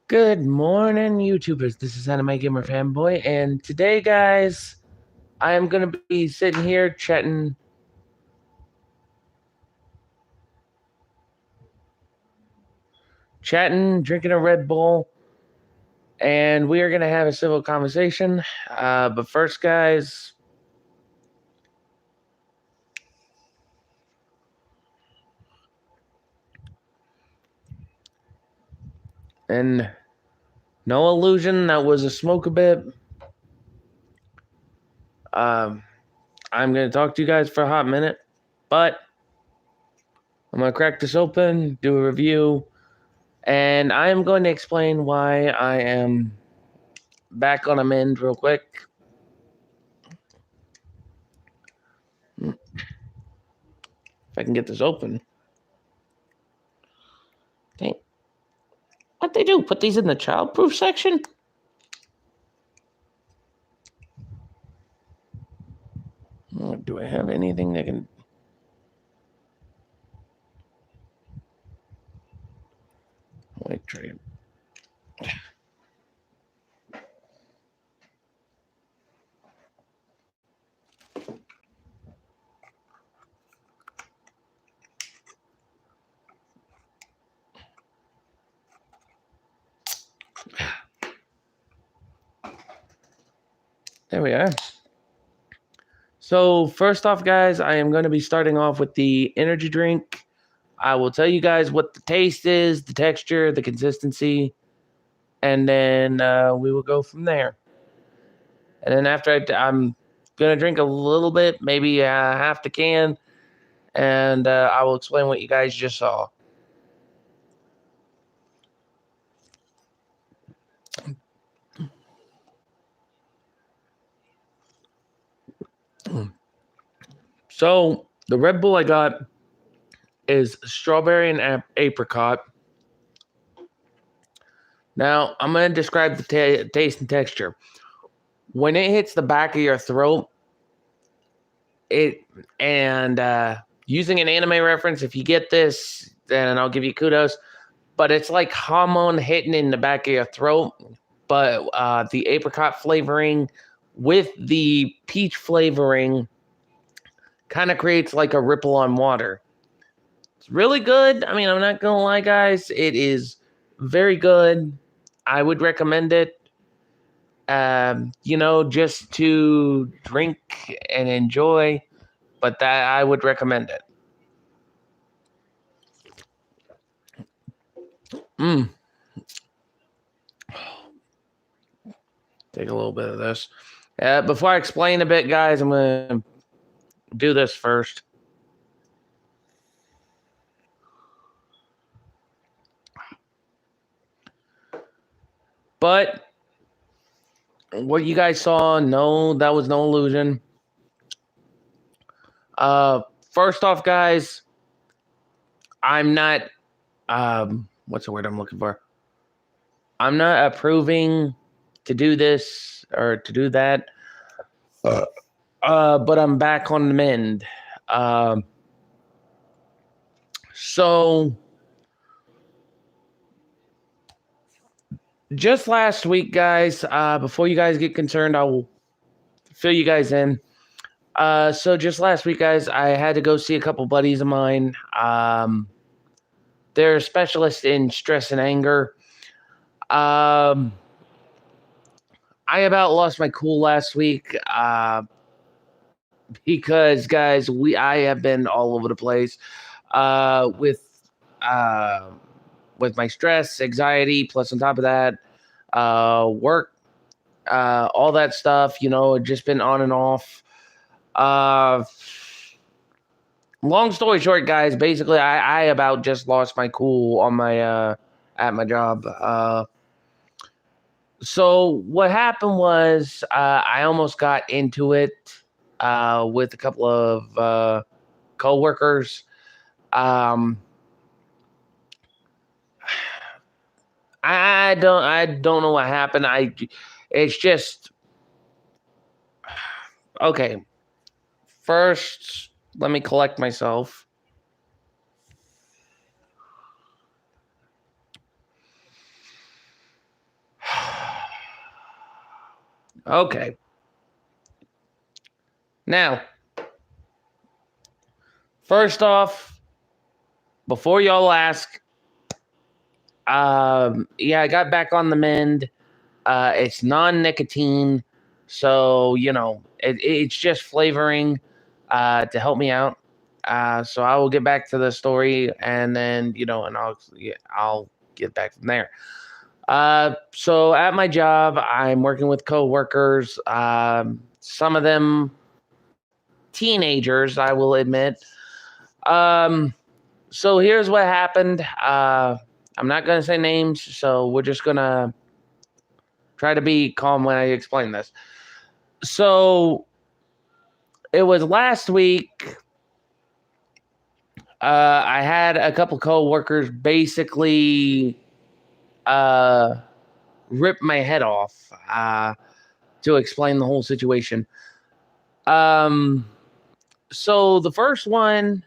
Good morning, YouTubers. This is Anime Gamer Fanboy, and today, guys, I am going to be sitting here chatting, drinking a Red Bull, and we are going to have a civil conversation. But first, guys, and no illusion, that was a smoke a bit. Um, I'm going to talk to you guys for a hot minute, but I'm going to crack this open, do a review, and I am going to explain why I am back on a mend real quick. If I can get this open. Dang. What they do? Put these in the childproof section? Do I have anything that can... Wait, try it. There we are. So first off, guys, I am going to be starting off with the energy drink. I will tell you guys what the taste is, the texture, the consistency, and then we will go from there. And then after I'm going to drink a little bit, maybe half the can, and I will explain what you guys just saw. So the Red Bull I got is strawberry and apricot. Now, I'm going to describe the taste and texture. When it hits the back of your throat, using an anime reference, if you get this, then I'll give you kudos. But it's like hormone hitting in the back of your throat, but the apricot flavoring with the peach flavoring kind of creates like a ripple on water. It's really good. I mean, I'm not going to lie, guys. It is very good. I would recommend it. Just to drink and enjoy, but that I would recommend it. Take a little bit of this. Before I explain a bit, guys, I'm going to do this first. But what you guys saw, no, that was no illusion. First off, guys, I'm not, what's the word I'm looking for? I'm not approving to do this or to do that. But I'm back on the mend. So just last week, guys, before you guys get concerned, I will fill you guys in. So just last week, guys, I had to go see a couple buddies of mine. They're specialists in stress and anger. I about lost my cool last week because, guys, I have been all over the place with my stress, anxiety, plus on top of that, work, all that stuff. Just been on and off. Long story short, guys, basically, I about just lost my cool on my at my job. So what happened was I almost got into it with a couple of coworkers. I don't know what happened. It's just okay. First, let me collect myself. Okay. Now, first off, before y'all ask, yeah, I got back on the mend. It's non-nicotine, so it's just flavoring to help me out. So I will get back to the story, and then and I'll get back from there. So at my job, I'm working with coworkers. Some of them teenagers, I will admit. Um, so here's what happened. I'm not gonna say names, so we're just gonna try to be calm when I explain this. So it was last week. I had a couple coworkers basically rip my head off to explain the whole situation. Um, so the first one,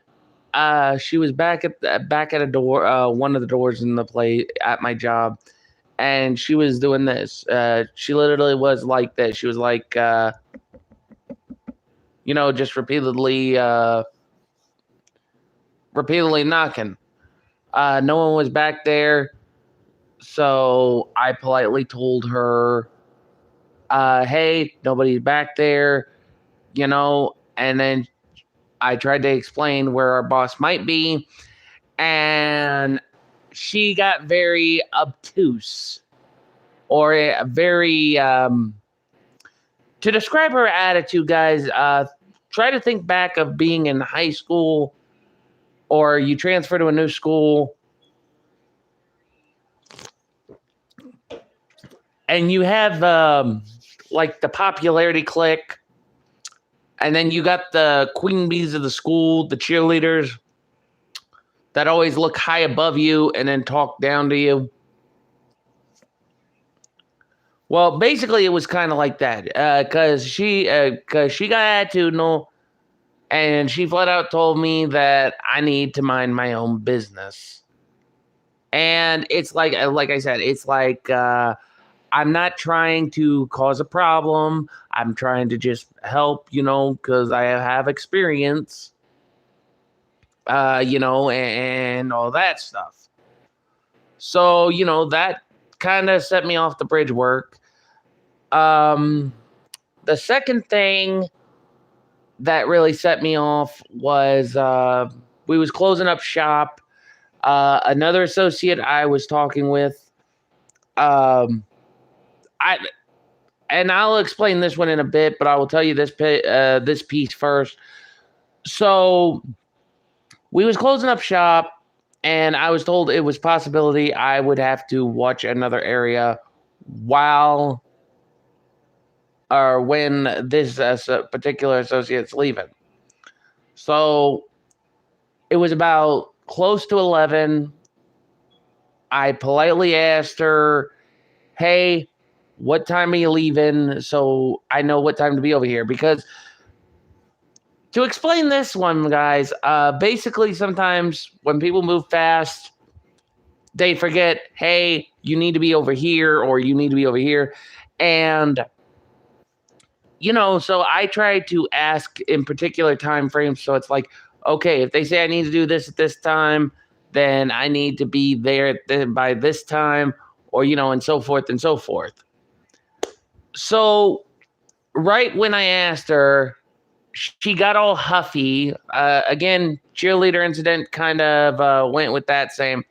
she was back at a door, one of the doors in the play at my job, and she was doing this. She literally was like this. She was like, just repeatedly knocking. No one was back there, so I politely told her, "Hey, nobody's back there," and then I tried to explain where our boss might be, and she got very obtuse, or very to describe her attitude, guys. Try to think back of being in high school, or you transfer to a new school, and you have like the popularity clique, and then you got the queen bees of the school, the cheerleaders that always look high above you and then talk down to you. Well, basically, it was kind of like that, because she got attitudinal, and she flat out told me that I need to mind my own business. And it's like I said, it's like I'm not trying to cause a problem. I'm trying to just help, because I have experience, and all that stuff. So, that kind of set me off the bridge work. The second thing that really set me off was we was closing up shop. Another associate I was talking with, I and I'll explain this one in a bit, but I will tell you this piece first. So we was closing up shop, and I was told it was possibility I would have to watch another area while or when this particular associate's leaving. So it was about close to 11. I politely asked her, "Hey, what time are you leaving?" So I know what time to be over here. Because to explain this one, guys, basically sometimes when people move fast, they forget, hey, you need to be over here, or you need to be over here. And so I try to ask in particular time frames. So it's like, okay, if they say I need to do this at this time, then I need to be there by this time, or and so forth and so forth. So right when I asked her, she got all huffy. Again, cheerleader incident kind of went with that same.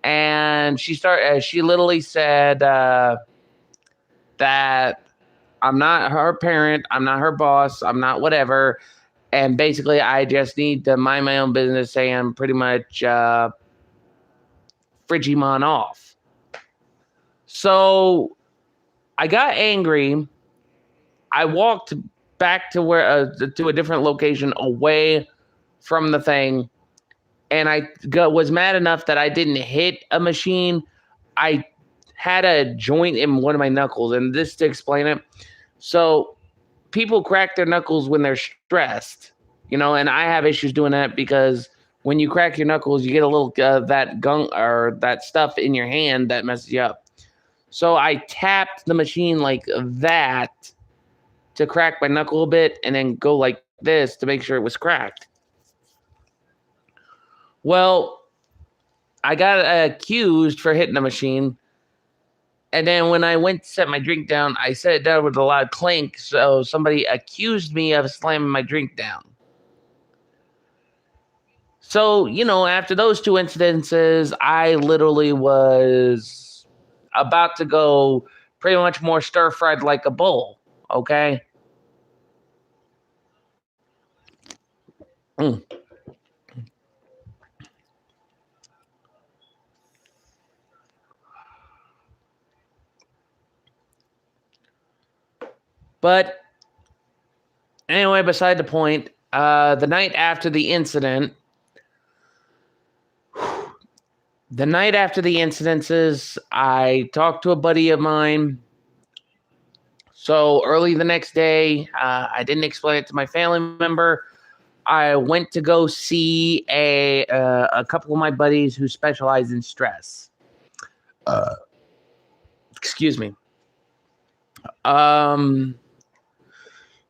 And she literally said that I'm not her parent, I'm not her boss, I'm not whatever. And basically, I just need to mind my own business, saying pretty much Frigimon off. So I got angry. I walked back to to a different location away from the thing, and I was mad enough that I didn't hit a machine. I had a joint in one of my knuckles, and this to explain it. So people crack their knuckles when they're stressed, and I have issues doing that because when you crack your knuckles, you get a little that gunk or that stuff in your hand that messes you up. So I tapped the machine like that to crack my knuckle a bit and then go like this to make sure it was cracked. Well, I got accused for hitting the machine. And then when I went to set my drink down, I set it down with a loud clink. So somebody accused me of slamming my drink down. So, after those two incidences, I literally was about to go pretty much more stir-fried like a bull. Okay. Mm. But anyway, beside the point, the night after the incident, I talked to a buddy of mine. So early the next day, I didn't explain it to my family member. I went to go see a couple of my buddies who specialize in stress. Excuse me.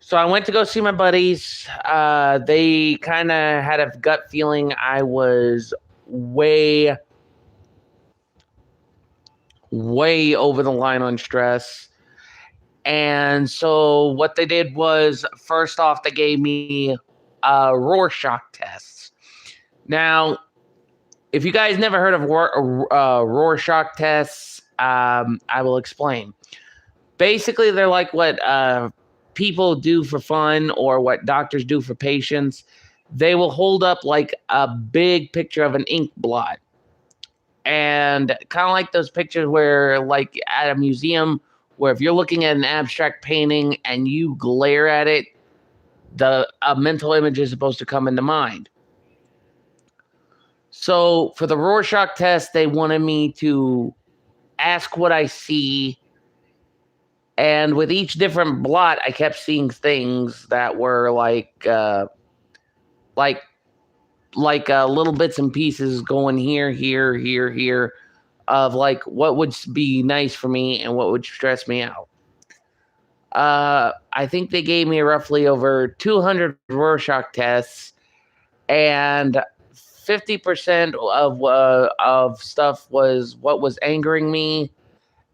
So I went to go see my buddies. They kind of had a gut feeling I was way over the line on stress. And so what they did was, first off, they gave me Rorschach tests. Now, if you guys never heard of Rorschach tests, I will explain. Basically, they're like what people do for fun or what doctors do for patients. They will hold up like a big picture of an ink blot. And kind of like those pictures where, like at a museum, where if you're looking at an abstract painting and you glare at it, a mental image is supposed to come into mind. So for the Rorschach test, they wanted me to ask what I see. And with each different blot, I kept seeing things that were like little bits and pieces going here, of like what would be nice for me and what would stress me out. I think they gave me roughly over 200 Rorschach tests, and 50% of stuff was what was angering me,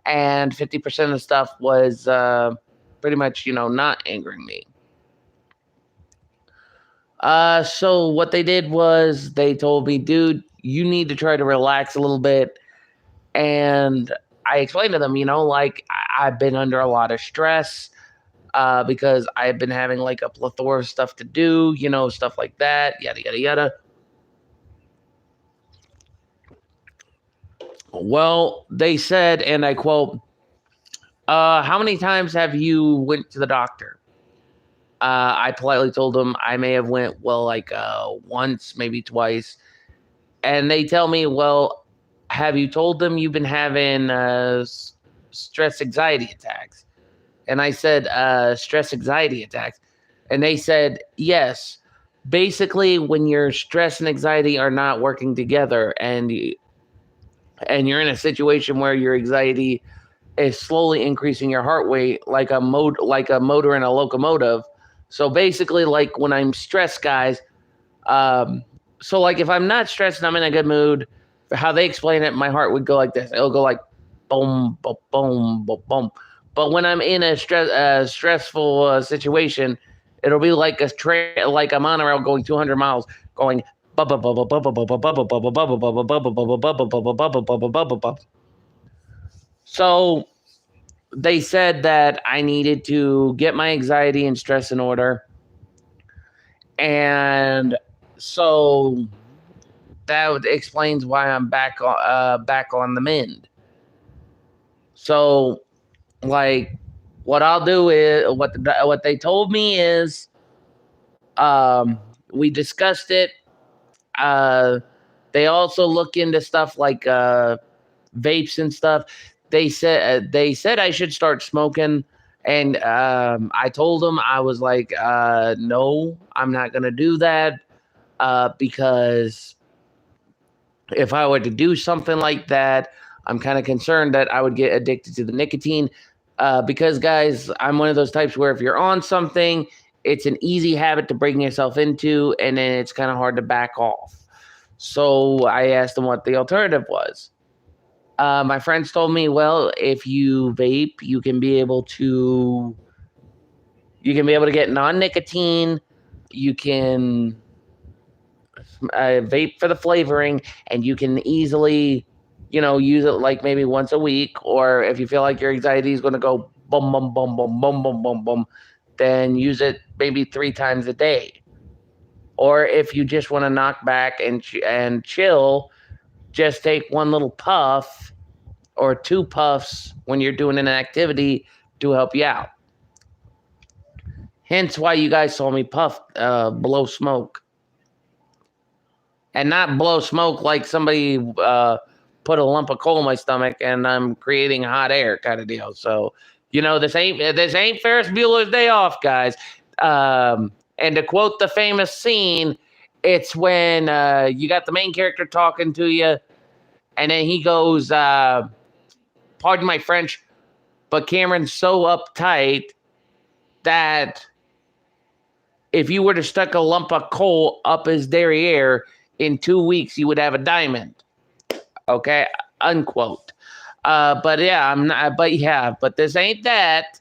and 50% of stuff was pretty much, not angering me. So what they did was they told me, dude, you need to try to relax a little bit. And I explained to them, like I've been under a lot of stress because I've been having like a plethora of stuff to do, stuff like that, yada, yada, yada. Well, they said, and I quote, how many times have you went to the doctor? I politely told them I may have went, like once, maybe twice. And they tell me, well, have you told them you've been having stress anxiety attacks? And I said, stress anxiety attacks. And they said, yes. Basically, when your stress and anxiety are not working together and you're in a situation where your anxiety is slowly increasing your heart rate like a motor in a locomotive. So basically, like when I'm stressed, guys, so like if I'm not stressed and I'm in a good mood, how they explain it, my heart would go like this. It'll go like boom, boom, boom, boom, boom. But when I'm in a stressful situation, it'll be like like a monorail going 200 miles, going. So they said that I needed to get my anxiety and stress in order. And so that explains why I'm back on the mend. So, like, what I'll do is what they told me is, we discussed it. They also look into stuff like vapes and stuff. They said I should start smoking, and I told them, I was like, no, I'm not gonna do that because if I were to do something like that, I'm kind of concerned that I would get addicted to the nicotine because, guys, I'm one of those types where if you're on something, it's an easy habit to bring yourself into, and then it's kind of hard to back off. So I asked them what the alternative was. My friends told me, well, if you vape, you can be able to get non-nicotine. You can vape for the flavoring, and you can easily, use it like maybe once a week. Or if you feel like your anxiety is going to go boom, boom, boom, boom, boom, boom, boom, boom, then use it maybe 3 times a day. Or if you just want to knock back and chill, just take one little puff or 2 puffs when you're doing an activity to help you out. Hence why you guys saw me puff, blow smoke. And not blow smoke like somebody put a lump of coal in my stomach and I'm creating hot air kind of deal. So, this ain't Ferris Bueller's Day Off, guys. And to quote the famous scene, it's when you got the main character talking to you, and then he goes, pardon my French, but Cameron's so uptight that if you were to stuck a lump of coal up his derriere, in 2 weeks you would have a diamond. Okay, unquote. But this ain't that.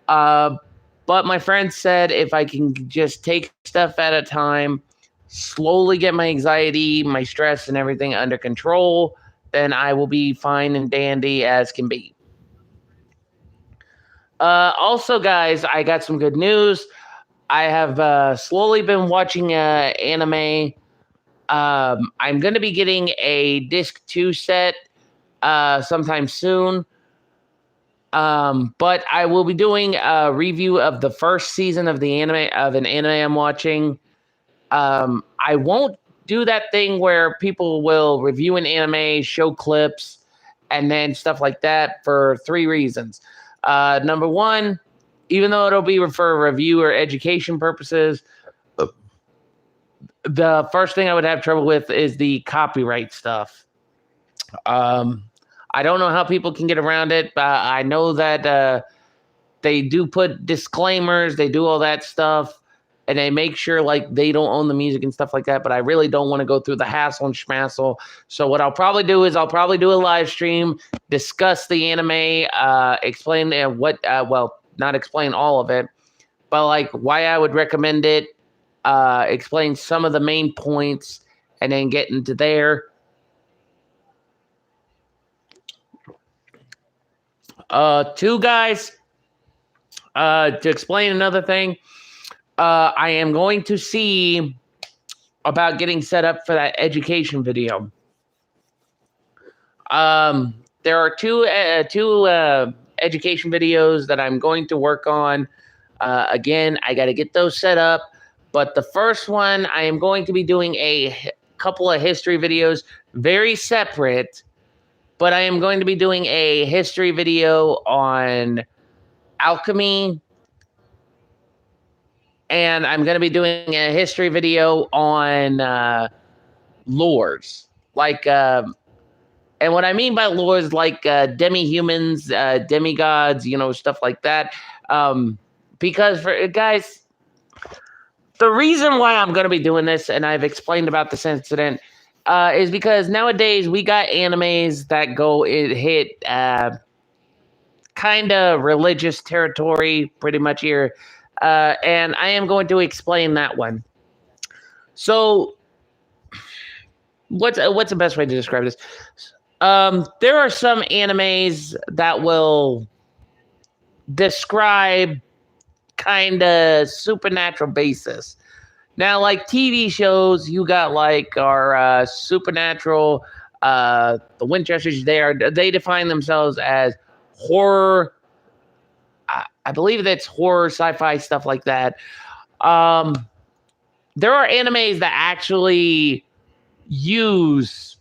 But my friend said if I can just take stuff at a time, slowly get my anxiety, my stress, and everything under control, then I will be fine and dandy as can be. Also, guys, I got some good news. I have slowly been watching anime. I'm going to be getting a disc 2 set sometime soon. But I will be doing a review of the first season of an anime I'm watching. I won't do that thing where people will review an anime, show clips, and then stuff like that for 3 reasons. Number 1, even though it'll be for review or education purposes, the first thing I would have trouble with is the copyright stuff. I don't know how people can get around it, but I know that they do put disclaimers, they do all that stuff, and they make sure like they don't own the music and stuff like that, but I really don't want to go through the hassle and schmassle. So what I'll probably do is I'll probably do a live stream, discuss the anime, explain not explain all of it, but like why I would recommend it, explain some of the main points, and then get into there. 2 guys, to explain another thing, I am going to see about getting set up for that education video. There are two education videos that I'm going to work on. Again, I got to get those set up. But the first one, I am going to be doing a couple of history videos, very separate. But I am going to be doing a history video on alchemy. And I'm going to be doing a history video on lores. And what I mean by lores, like demi-humans, demigods, stuff like that. Because, guys, the reason why I'm going to be doing this, and I've explained about this incident, is because nowadays we got animes that hit kind of religious territory pretty much here. And I am going to explain that one. So what's the best way to describe this? There are some animes that will describe kind of supernatural basis. Now, like TV shows, you got like our Supernatural, the Winchesters. They define themselves as horror. I believe that's horror, sci-fi, stuff like that. There are animes that actually use,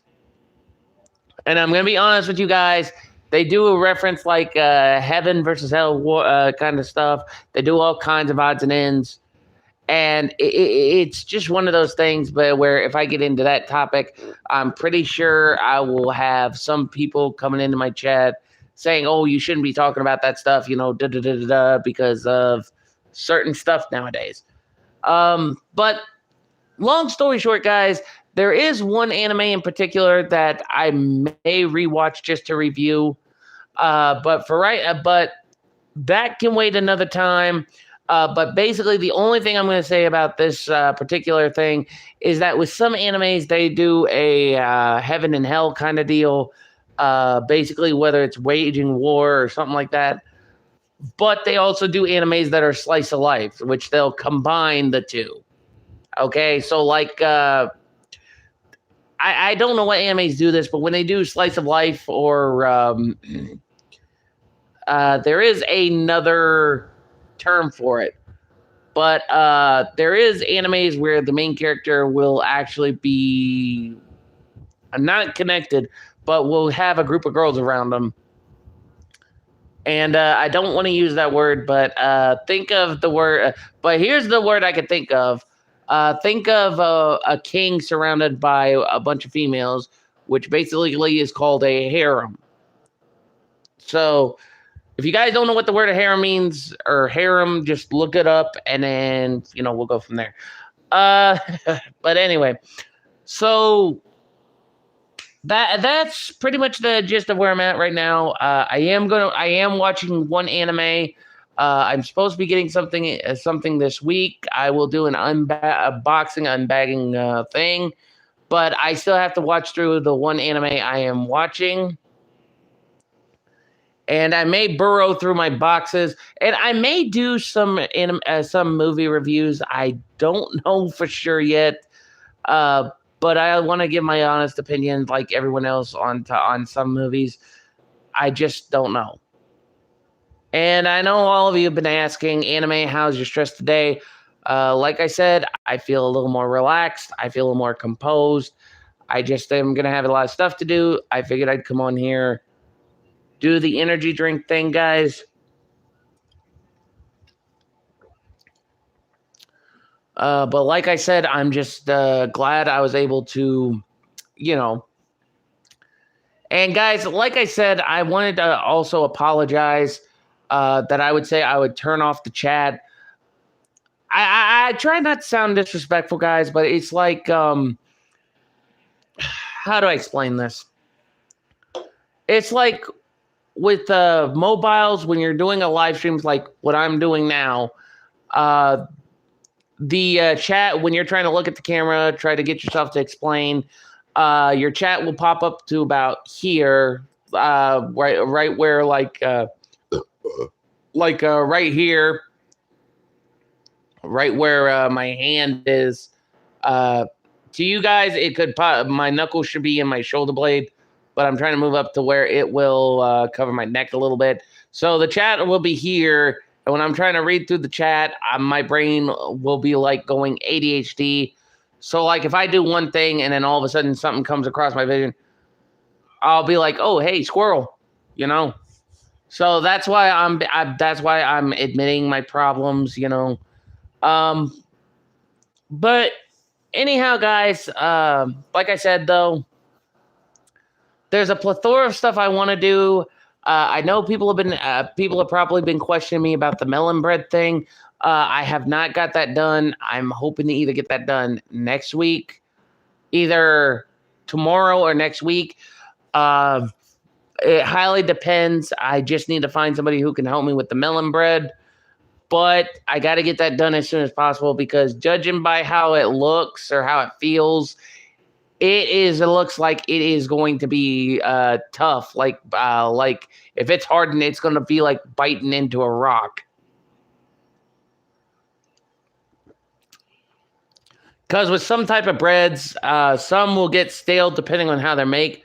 and I'm going to be honest with you guys, they do a reference like heaven versus hell kind of stuff. They do all kinds of odds and ends. And it's just one of those things, but where if I get into that topic, I'm pretty sure I will have some people coming into my chat saying, "Oh, you shouldn't be talking about that stuff," da da da da da, because of certain stuff nowadays. But long story short, guys, there is one anime in particular that I may rewatch just to review. But that can wait another time. But basically, the only thing I'm going to say about this particular thing is that with some animes, they do a heaven and hell kind of deal. Basically, whether it's waging war or something like that. But they also do animes that are slice of life, which they'll combine the two. Okay, so like I don't know what animes do this, but when they do slice of life or there is another term for it, but there is animes where the main character will actually be not connected, but will have a group of girls around them. And I don't want to use that word, but think of the word. But here's the word I could think of. Think of a king surrounded by a bunch of females, which basically is called a harem. So if you guys don't know what the word harem means or harem, just look it up and then, we'll go from there. But anyway, so that's pretty much the gist of where I'm at right now. I am watching one anime. I'm supposed to be getting something this week. I will do an unboxing, unbagging thing, but I still have to watch through the one anime I am watching. And I may burrow through my boxes, and I may do some movie reviews. I don't know for sure yet. But I want to give my honest opinion, like everyone else, on some movies. I just don't know. And I know all of you have been asking, anime, how's your stress today? Like I said, I feel a little more relaxed. I feel a little more composed. I just am going to have a lot of stuff to do. I figured I'd come on here, do the energy drink thing, guys. But like I said, I'm just glad I was able to, And guys, like I said, I wanted to also apologize that I would say I would turn off the chat. I try not to sound disrespectful, guys, but it's like, how do I explain this? It's like with mobiles, when you're doing a live stream like what I'm doing now, the chat, when you're trying to look at the camera, try to get yourself to explain, your chat will pop up to about here, right where right here, right where my hand is. To you guys, it could my knuckles should be in my shoulder blade, but I'm trying to move up to where it will cover my neck a little bit. So the chat will be here. And when I'm trying to read through the chat, my brain will be like going ADHD. So like if I do one thing and then all of a sudden something comes across my vision, I'll be like, "Oh, hey, squirrel," So that's why I'm admitting my problems, But anyhow, guys, like I said though, there's a plethora of stuff I want to do. I know people have probably been questioning me about the melon bread thing. I have not got that done. I'm hoping to either get that done next week, either tomorrow or next week. It highly depends. I just need to find somebody who can help me with the melon bread. But I got to get that done as soon as possible because judging by how it looks or how it feels, it looks like it is going to be tough. Like if it's hardened, it's going to be like biting into a rock. Because with some type of breads, some will get stale depending on how they're made.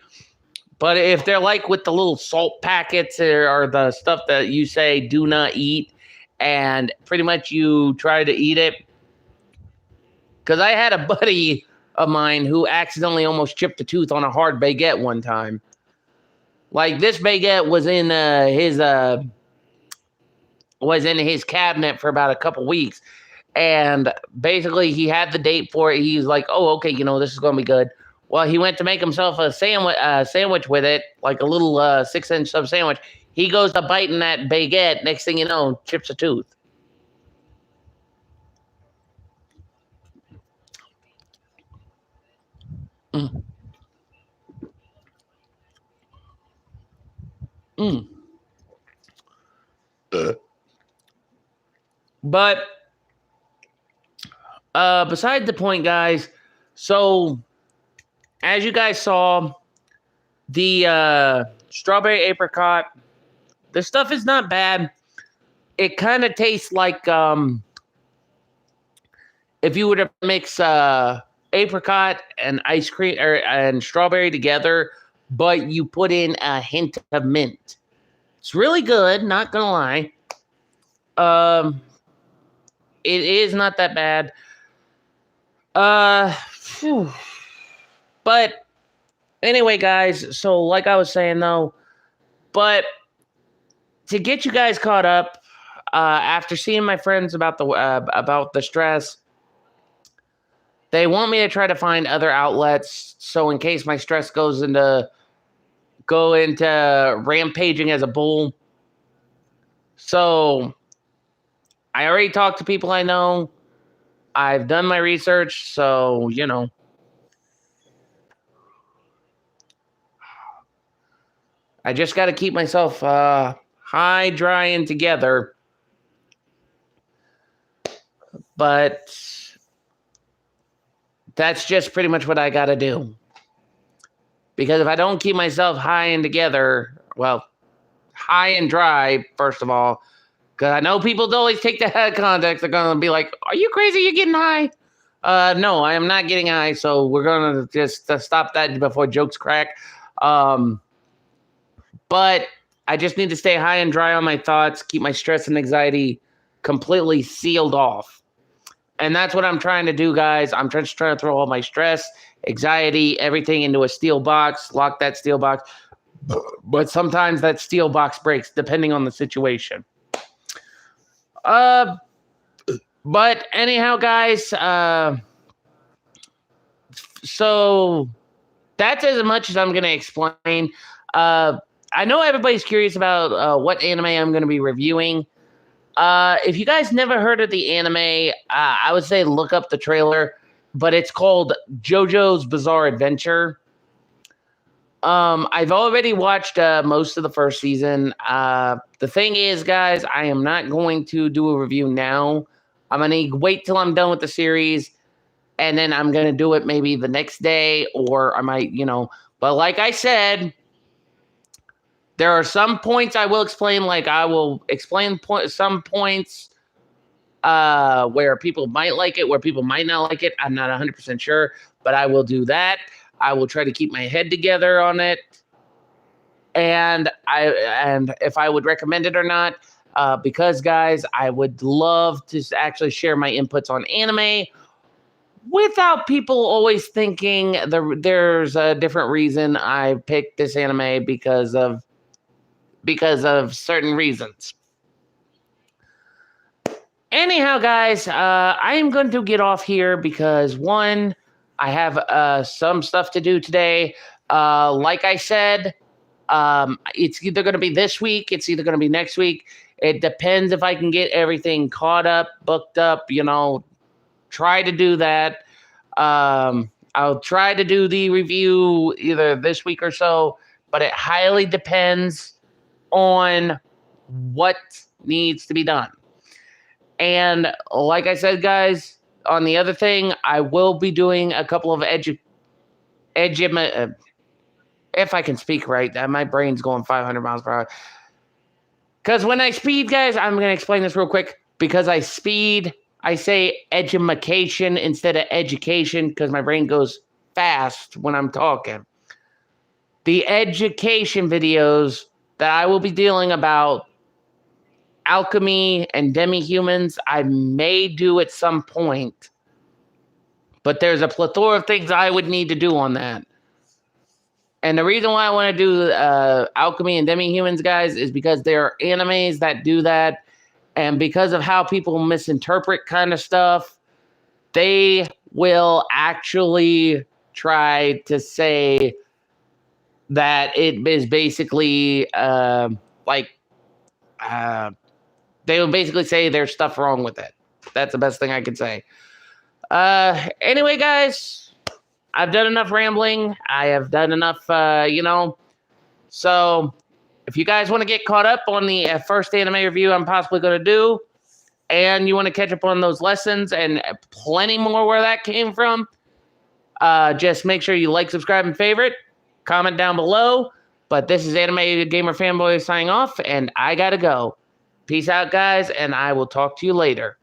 But if they're like with the little salt packets or the stuff that you say do not eat, and pretty much you try to eat it. Because I had a buddy of mine who accidentally almost chipped a tooth on a hard baguette one time. Like this baguette was in his cabinet for about a couple weeks, And basically, he had the date for it. He's like, "Oh, okay, this is going to be good." Well, he went to make himself a sandwich with it, like a little 6-inch sub sandwich. He goes to biting that baguette. Next thing you know, chips a tooth. Mm. Mm. But beside the point, guys. So as you guys saw, the strawberry apricot, the stuff is not bad. It kind of tastes like if you were to mix apricot and ice cream and strawberry together, but you put in a hint of mint. It's really good, not gonna lie. It is not that bad. But anyway, guys, so like I was saying though, but to get you guys caught up, after seeing my friends about the stress, they want me to try to find other outlets. So in case my stress go into rampaging as a bull. So I already talked to people I know. I've done my research, so I just got to keep myself high, dry, and together. But that's just pretty much what I got to do. Because if I don't keep myself high and together, well, high and dry, first of all, because I know people always take that out of context. They're going to be like, "Are you crazy? You're getting high?" No, I am not getting high. So we're going to just stop that before jokes crack. But I just need to stay high and dry on my thoughts, keep my stress and anxiety completely sealed off. And that's what I'm trying to do, guys. I'm just trying to throw all my stress, anxiety, everything into a steel box, lock that steel box. But sometimes that steel box breaks, depending on the situation. But anyhow, guys, so that's as much as I'm going to explain. I know everybody's curious about what anime I'm going to be reviewing. If you guys never heard of the anime, I would say look up the trailer, but it's called JoJo's Bizarre Adventure. I've already watched most of the first season. The thing is, guys, I am not going to do a review now. I'm going to wait till I'm done with the series, and then I'm going to do it maybe the next day, or I might, but like I said, there are some points I will explain, like I will explain some points where people might like it, where people might not like it. I'm not 100% sure, but I will do that. I will try to keep my head together on it. And if I would recommend it or not, because guys, I would love to actually share my inputs on anime without people always thinking there's a different reason I picked this anime because of certain reasons. Anyhow, guys, I am going to get off here because one, I have some stuff to do today. Like I said, it's either going to be this week, it's either going to be next week. It depends if I can get everything caught up, booked up, try to do that. I'll try to do the review either this week or so, but it highly depends on what needs to be done. And like I said, guys, on the other thing, I will be doing a couple of if I can speak right, my brain's going 500 miles per hour. Because when I speed, guys, I'm going to explain this real quick. Because I speed, I say edumacation instead of education because my brain goes fast when I'm talking. The education videos that I will be dealing about alchemy and demi-humans, I may do at some point. But there's a plethora of things I would need to do on that. And the reason why I want to do alchemy and demi-humans, guys, is because there are animes that do that. And because of how people misinterpret kind of stuff, they will actually try to say that it is basically like they will basically say there's stuff wrong with it. That's the best thing I can say. Anyway, guys, I've done enough rambling. I have done enough, So if you guys want to get caught up on the first anime review I'm possibly going to do, and you want to catch up on those lessons and plenty more where that came from, just make sure you like, subscribe, and favorite. Comment down below. But this is Anime Gamer Fanboy signing off, and I gotta go. Peace out, guys, and I will talk to you later.